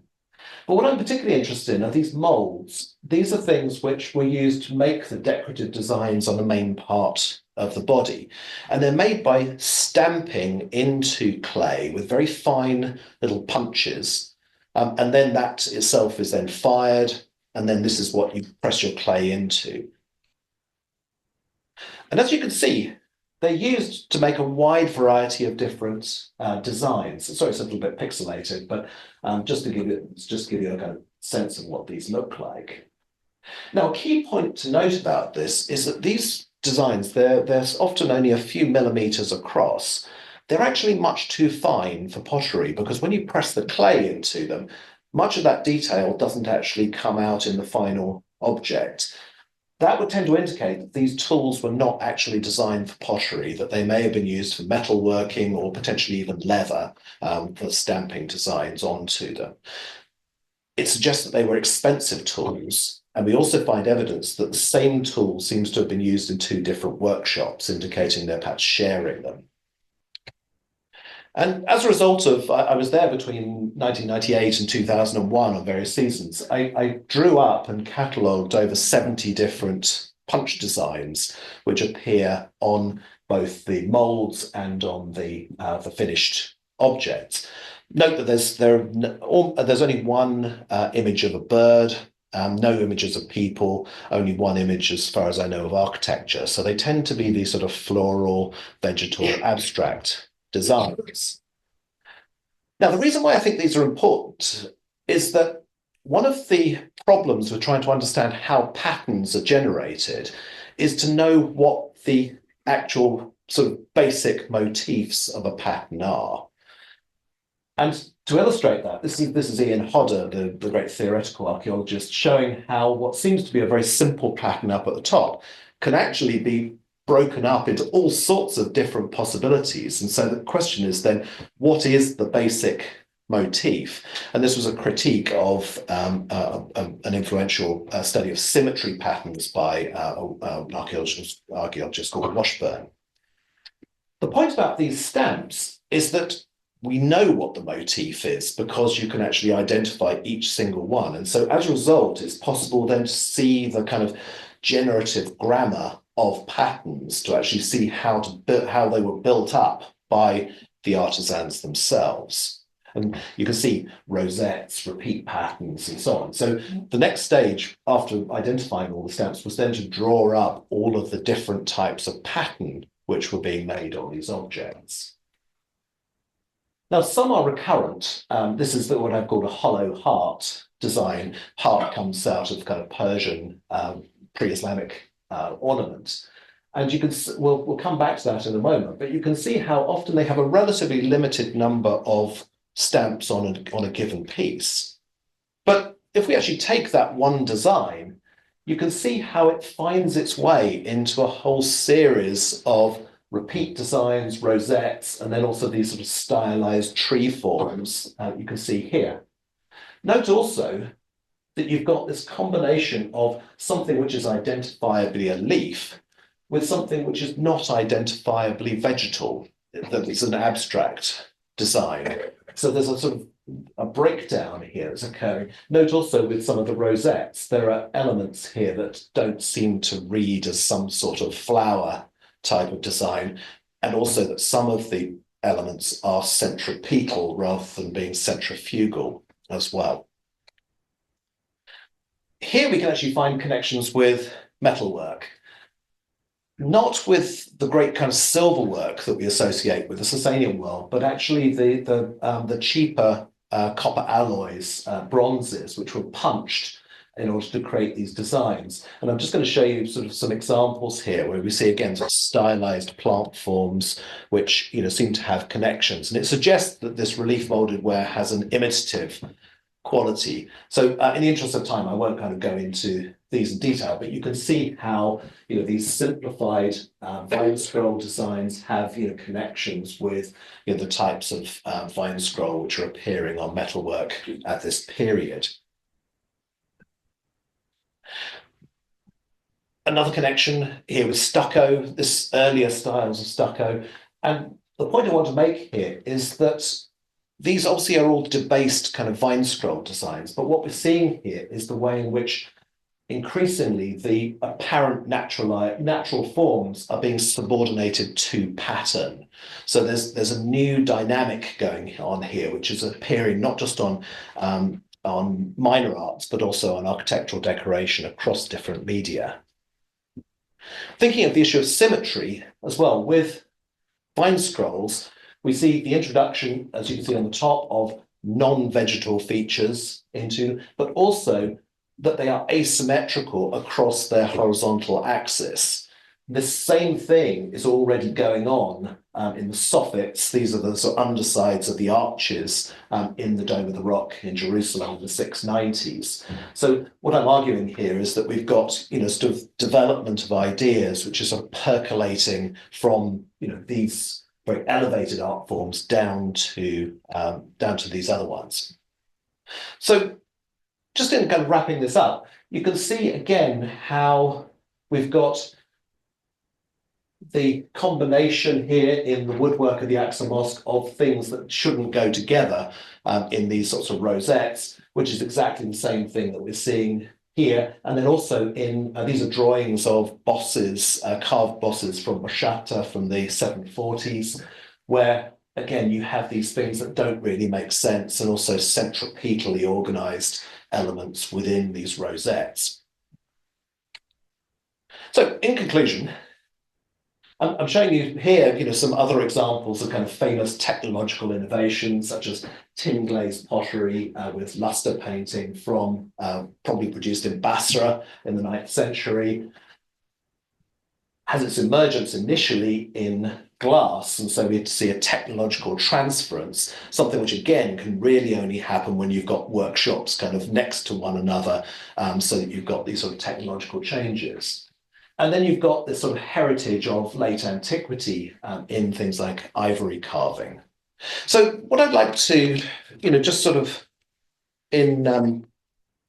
B: But what I'm particularly interested in are these molds. These are things which were used to make the decorative designs on the main part of the body. And they're made by stamping into clay with very fine little punches. And then that itself is then fired. And then this is what you press your clay into. And as you can see, they're used to make a wide variety of different designs. Sorry, it's a little bit pixelated, but just to give you a kind of sense of what these look like. Now, a key point to note about this is that these designs, they're often only a few millimeters across. They're actually much too fine for pottery because when you press the clay into them, much of that detail doesn't actually come out in the final object. That would tend to indicate that these tools were not actually designed for pottery, that they may have been used for metalworking or potentially even leather for stamping designs onto them. It suggests that they were expensive tools, and we also find evidence that the same tool seems to have been used in two different workshops, indicating they're perhaps sharing them. And as a result of, I was there between 1998 and 2001 on various seasons, I drew up and catalogued over 70 different punch designs, which appear on both the molds and on the finished objects. Note that there's only one image of a bird, no images of people, only one image as far as I know of architecture. So they tend to be these sort of floral, vegetal, abstract designs. Now, the reason why I think these are important is that one of the problems with trying to understand how patterns are generated is to know what the actual sort of basic motifs of a pattern are. And to illustrate that, this is Ian Hodder, the great theoretical archaeologist, showing how what seems to be a very simple pattern up at the top can actually be broken up into all sorts of different possibilities. And so the question is then, what is the basic motif? And this was a critique of an influential study of symmetry patterns by an archaeologist called Washburn. The point about these stamps is that we know what the motif is because you can actually identify each single one. And so as a result, it's possible then to see the kind of generative grammar of patterns to actually see how they were built up by the artisans themselves. And you can see rosettes, repeat patterns, and so on. So the next stage after identifying all the stamps was then to draw up all of the different types of pattern which were being made on these objects. Now, some are recurrent. This is what I've called a hollow heart design. Heart comes out of kind of Persian pre-Islamic ornaments. And you can, we'll come back to that in a moment, but you can see how often they have a relatively limited number of stamps on a given piece. But if we actually take that one design, you can see how it finds its way into a whole series of repeat designs, rosettes, and then also these sort of stylized tree forms you can see here. Note also that you've got this combination of something which is identifiably a leaf with something which is not identifiably vegetal, that it's an abstract design. So there's a sort of a breakdown here that's occurring. Note also with some of the rosettes, there are elements here that don't seem to read as some sort of flower type of design, and also that some of the elements are centripetal rather than being centrifugal as well. Here we can actually find connections with metalwork, not with the great kind of silver work that we associate with the Sasanian world, but actually the cheaper copper alloys, bronzes, which were punched in order to create these designs. And I'm just going to show you sort of some examples here where we see again sort of stylized plant forms which seem to have connections. And it suggests that this relief molded ware has an imitative quality. So in the interest of time, I won't kind of go into these in detail, but you can see how these simplified vine scroll designs have connections with the types of vine scroll which are appearing on metalwork at this period. Another connection here with stucco, this earlier styles of stucco. And the point I want to make here is that these obviously are all debased kind of vine scroll designs, but what we're seeing here is the way in which increasingly the apparent natural forms are being subordinated to pattern. So there's a new dynamic going on here, which is appearing not just on minor arts, but also on architectural decoration across different media. Thinking of the issue of symmetry as well, with vine scrolls, we see the introduction, as you can see on the top, of non-vegetal features into, but also that they are asymmetrical across their horizontal axis. The same thing is already going on in the soffits. These are the sort of undersides of the arches in the Dome of the Rock in Jerusalem in the 690s. So what I'm arguing here is that we've got, sort of development of ideas, which is sort of percolating from, these very elevated art forms down to these other ones. So just in kind of wrapping this up, you can see again how we've got the combination here in the woodwork of the Aqsa Mosque of things that shouldn't go together in these sorts of rosettes, which is exactly the same thing that we're seeing here. And then also in, these are drawings of bosses, carved bosses from Mashata from the 740s, where again, you have these things that don't really make sense and also centripetally organized elements within these rosettes. So in conclusion, I'm showing you here, some other examples of kind of famous technological innovations, such as tin glazed pottery with luster painting from probably produced in Basra in the 9th century. Has its emergence initially in glass, and so we see a technological transference, something which again can really only happen when you've got workshops kind of next to one another, so that you've got these sort of technological changes. And then you've got this sort of heritage of late antiquity in things like ivory carving. So what I'd like to, just sort of in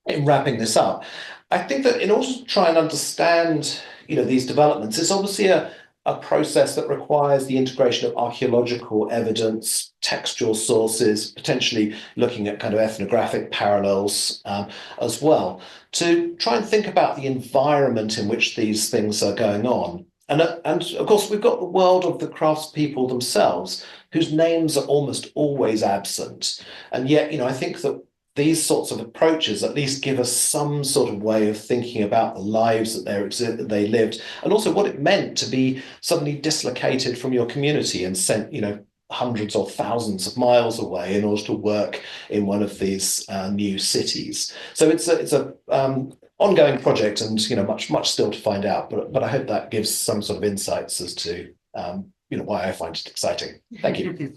B: wrapping this up, I think that in order to try and understand, these developments, it's obviously a process that requires the integration of archaeological evidence, textual sources, potentially looking at kind of ethnographic parallels as well, to try and think about the environment in which these things are going on. And of course, we've got the world of the craftspeople themselves, whose names are almost always absent. And yet, I think that these sorts of approaches at least give us some sort of way of thinking about the lives that they lived, and also what it meant to be suddenly dislocated from your community and sent, hundreds or thousands of miles away in order to work in one of these new cities. So it's a ongoing project, and much still to find out. But I hope that gives some sort of insights as to why I find it exciting. Thank you.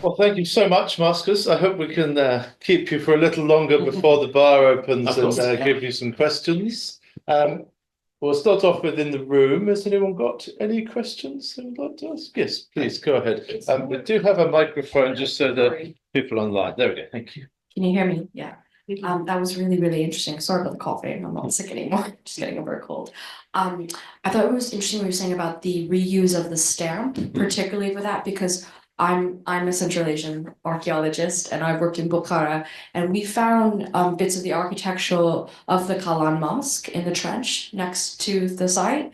A: Well, thank you so much, Marcus. I hope we can keep you for a little longer before the bar opens and give you some questions. We'll start off within the room. Has anyone got any questions they would like to ask? Yes, please go ahead. We do have a microphone just so that people online. There we go. Thank you.
C: Can you hear me? Yeah. That was really, really interesting. Sorry about the coughing. I'm not sick anymore. Just getting over a cold. I thought it was interesting what you were saying about the reuse of the stamp, particularly for that, because I'm a Central Asian archaeologist, and I've worked in Bukhara, and we found bits of the architecture of the Kalan Mosque in the trench next to the site,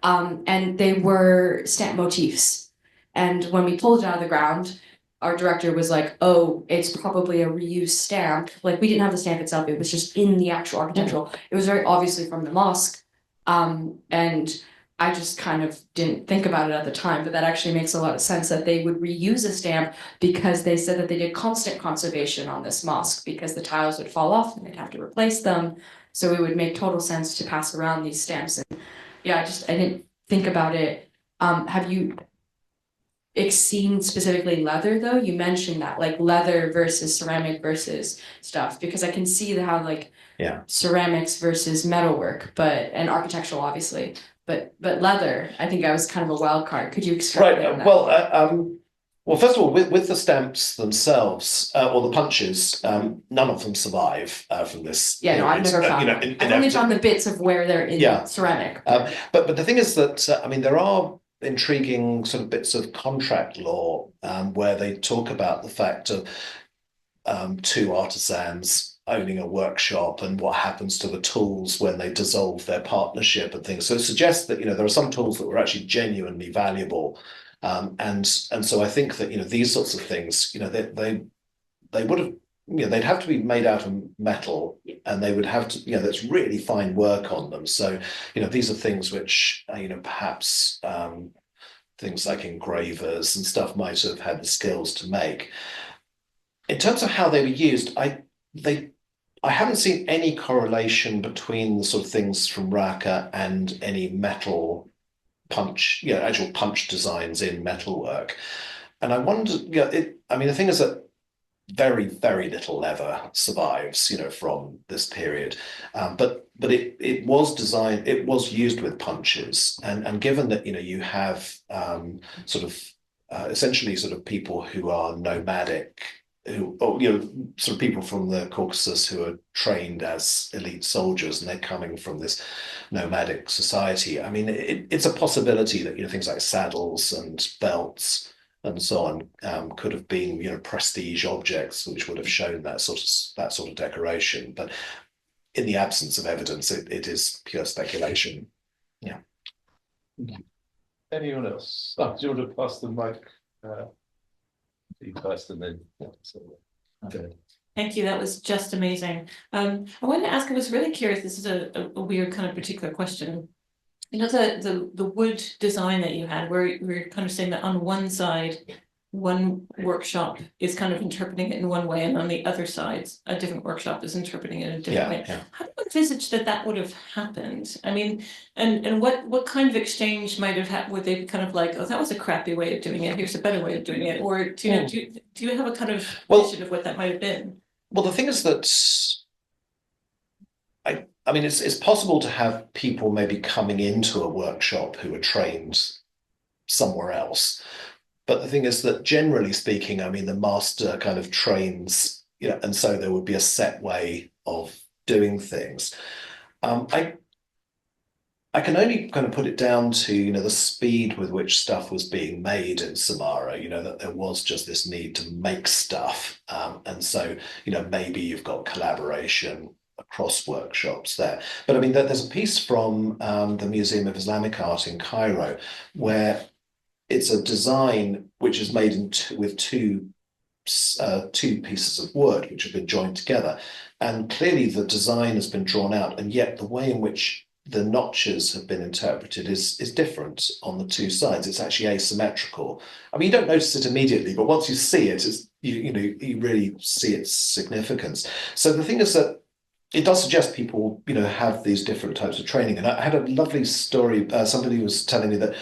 C: and they were stamp motifs. And when we pulled it out of the ground, our director was like, "Oh, it's probably a reused stamp." Like, we didn't have the stamp itself; it was just in the actual architectural. It was very obviously from the mosque, and I just kind of didn't think about it at the time, but that actually makes a lot of sense that they would reuse a stamp, because they said that they did constant conservation on this mosque because the tiles would fall off and they'd have to replace them. So it would make total sense to pass around these stamps. And yeah, I didn't think about it. Have you seen specifically leather though? You mentioned that, like leather versus ceramic versus stuff, because I can see how ceramics versus metalwork, and architectural obviously. But leather, I think I was kind of a wild card. Could you explain that?
B: Well, Well, first of all, with the stamps themselves, or the punches, none of them survive from this.
C: Yeah, no, I've
B: period.
C: never found
B: You know,
C: them. I've only found the bits of where they're in
B: Yeah.
C: ceramic.
B: But the thing is that I mean, there are intriguing sort of bits of contract law where they talk about the fact of two artisans owning a workshop and what happens to the tools when they dissolve their partnership and things. So it suggests that, you know, there are some tools that were actually genuinely valuable. And so I think that, you know, these sorts of things, you know, they would have, you know, they'd have to be made out of metal, and they would have to, you know, there's really fine work on them. So, you know, these are things which, you know, perhaps things like engravers and stuff might have had the skills to make. In terms of how they were used, I haven't seen any correlation between the sort of things from Raqqa and any metal punch, you know, actual punch designs in metalwork. And I wondered, you know, I mean, the thing is that very, very little ever survives, you know, from this period. But it was designed, it was used with punches, and given that, you know, you have sort of essentially sort of people who are nomadic, who, or, you know, sort of people from the Caucasus who are trained as elite soldiers, and they're coming from this nomadic society. I mean, it's a possibility that, you know, things like saddles and belts and so on could have been, you know, prestige objects which would have shown that sort of decoration. But in the absence of evidence, it is pure speculation. Yeah.
A: Anyone else? Oh, do you want to pass the mic? You first, and then okay.
D: Thank you. That was just amazing. I wanted to ask, I was really curious, this is a weird kind of particular question. You know, the wood design that you had, where we're kind of saying that on one side, one workshop is kind of interpreting it in one way, and on the other side, a different workshop is interpreting it in a different way.
B: Yeah.
D: How do you envisage that would have happened? I mean, and what kind of exchange might have happened? Would they be kind of like, oh, that was a crappy way of doing it, here's a better way of doing it? Or do you know, do you have a kind of vision of what that might have been?
B: Well, the thing is that I mean, it's possible to have people maybe coming into a workshop who are trained somewhere else. But the thing is that generally speaking, I mean, the master kind of trains, you know, and so there would be a set way of doing things. I can only kind of put it down to, you know, the speed with which stuff was being made in Samarra, you know, that there was just this need to make stuff. And so, you know, maybe you've got collaboration across workshops there. But I mean, there's a piece from the Museum of Islamic Art in Cairo where it's a design which is made with two pieces of wood which have been joined together. And clearly the design has been drawn out, and yet the way in which the notches have been interpreted is different on the two sides. It's actually asymmetrical. I mean, you don't notice it immediately, but once you see it, you know, you really see its significance. So the thing is that it does suggest people, you know, have these different types of training. And I had a lovely story. Somebody was telling me that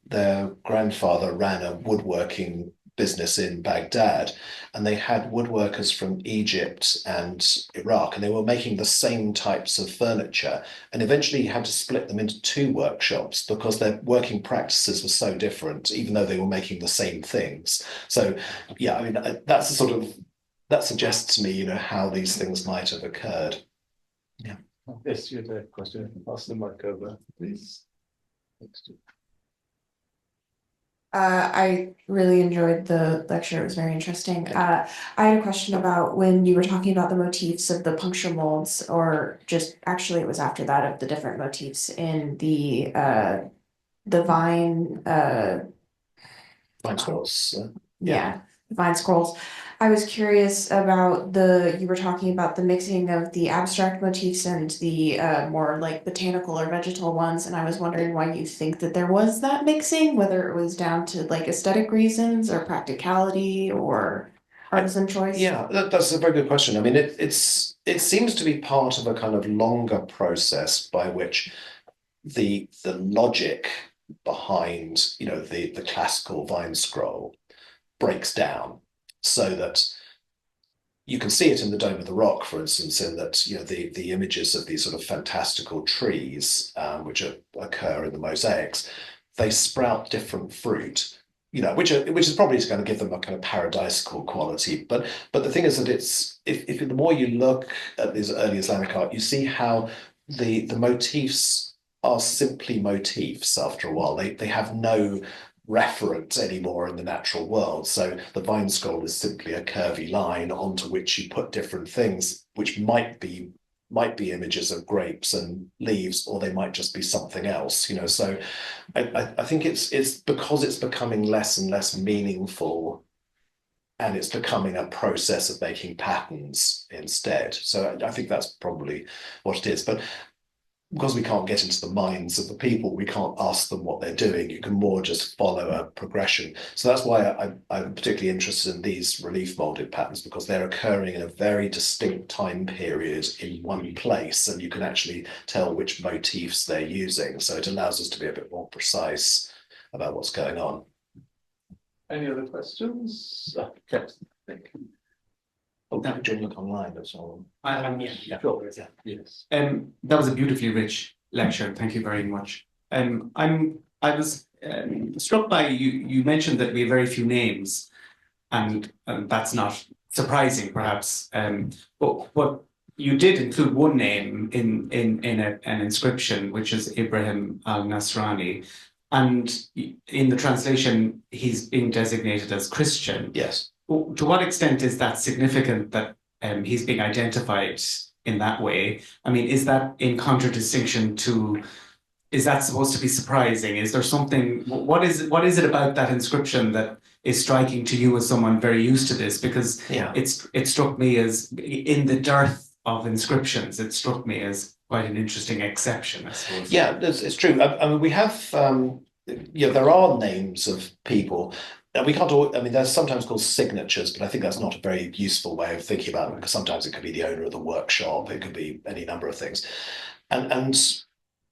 B: their grandfather ran a woodworking business in Baghdad, and they had woodworkers from Egypt and Iraq, and they were making the same types of furniture. And eventually he had to split them into two workshops because their working practices were so different, even though they were making the same things. So, yeah, I mean, that's the sort of, that suggests to me, you know, how these things might have occurred. Yeah.
A: Yes, you had a question. Pass the mic over, please.
E: I really enjoyed the lecture. It was very interesting. I had a question about when you were talking about the motifs of the puncture molds, or just actually it was after that, of the different motifs in the vine
B: Fine scrolls.
E: vine scrolls. I was curious about you were talking about the mixing of the abstract motifs and the more like botanical or vegetal ones, and I was wondering why you think that there was that mixing, whether it was down to like aesthetic reasons or practicality or artisan choice.
B: Yeah, that's a very good question. I mean, it seems to be part of a kind of longer process by which the logic behind, you know, the classical vine scroll breaks down, so that you can see it in the Dome of the Rock, for instance, in that, you know, the images of these sort of fantastical trees, which occur in the mosaics, they sprout different fruit. which is probably going to give them a kind of paradisical quality. But the thing is that if the more you look at this early Islamic art, you see how the motifs are simply motifs after a while. They have no reference anymore in the natural world. So the vine scroll is simply a curvy line onto which you put different things, which might be images of grapes and leaves, or they might just be something else, So I think it's because it's becoming less and less meaningful, and it's becoming a process of making patterns instead. So I think that's probably what it is. But because we can't get into the minds of the people, we can't ask them what they're doing. You can more just follow a progression. So that's why I'm particularly interested in these relief molded patterns, because they're occurring in a very distinct time period in one place, and you can actually tell which motifs they're using. So it allows us to be a bit more precise about what's going on.
A: Any other questions? Okay, thank you.
B: Oh, could you look online as well?
F: Yeah.
A: Sure.
F: Yeah.
A: Yes.
F: That was a beautifully rich lecture. Thank you very much. I was struck by you mentioned that we have very few names, and that's not surprising, perhaps. But you did include one name in an inscription, which is Ibrahim al-Nasrani, and in the translation, he's being designated as Christian.
B: Yes.
F: To what extent is that significant that he's being identified in that way? I mean, is that in contradistinction to, is that supposed to be surprising? Is there something, what is it about that inscription that is striking to you as someone very used to this? Because it struck me as, in the dearth of inscriptions, it struck me as quite an interesting exception, I suppose.
B: Yeah, it's true. I mean, we have, there are names of people. And we can't all, I mean, they're sometimes called signatures, but I think that's not a very useful way of thinking about them, because sometimes it could be the owner of the workshop, it could be any number of things. And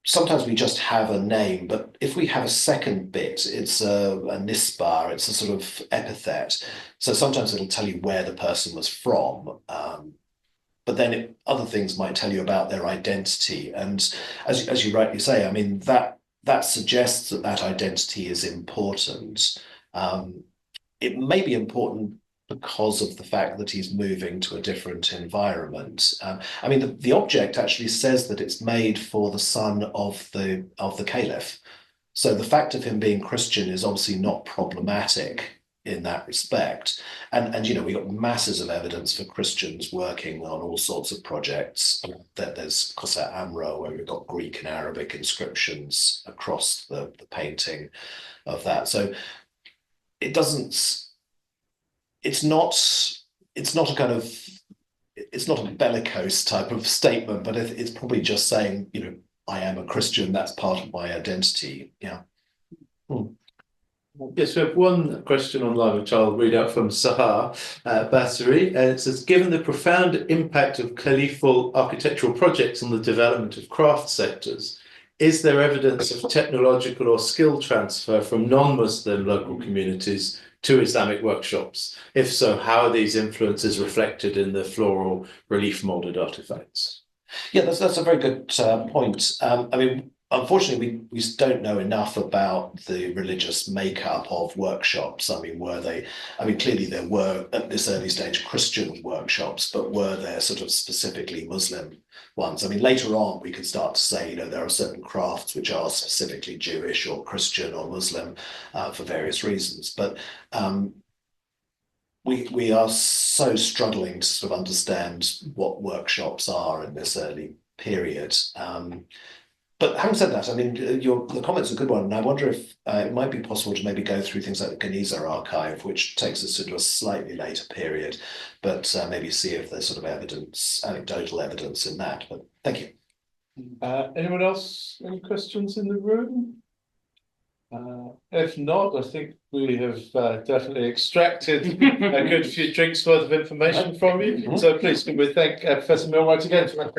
B: sometimes we just have a name, but if we have a second bit, it's a nisbar, it's a sort of epithet. So sometimes it'll tell you where the person was from. But then other things might tell you about their identity. And as you rightly say, I mean, that suggests that identity is important. It may be important because of the fact that he's moving to a different environment. I mean, the object actually says that it's made for the son of the caliph. So the fact of him being Christian is obviously not problematic in that respect. And we got masses of evidence for Christians working on all sorts of projects. There's Qasr Amra, where we've got Greek and Arabic inscriptions across the painting of that. So it's not a bellicose type of statement, but it's probably just saying, I am a Christian, that's part of my identity. Yeah.
A: Yes, we have one question online, which I'll read out from Sahar Basri, and it says, given the profound impact of caliphal architectural projects on the development of craft sectors, is there evidence of technological or skill transfer from non-Muslim local communities to Islamic workshops? If so, how are these influences reflected in the floral relief molded artifacts?
B: Yeah, that's a very good point. I mean, unfortunately, we don't know enough about the religious makeup of workshops. I mean, clearly there were at this early stage Christian workshops, but were there sort of specifically Muslim ones? I mean, later on, we could start to say, there are certain crafts which are specifically Jewish or Christian or Muslim for various reasons. But we are so struggling to sort of understand what workshops are in this early period. But having said that, I mean, the comment's a good one, and I wonder if it might be possible to maybe go through things like the Geniza archive, which takes us into a slightly later period, but maybe see if there's sort of anecdotal evidence in that. But thank you.
A: Anyone else? Any questions in the room? If not, I think we have definitely extracted a good few drinks worth of information from you. So please can we thank Professor Milwright again for that.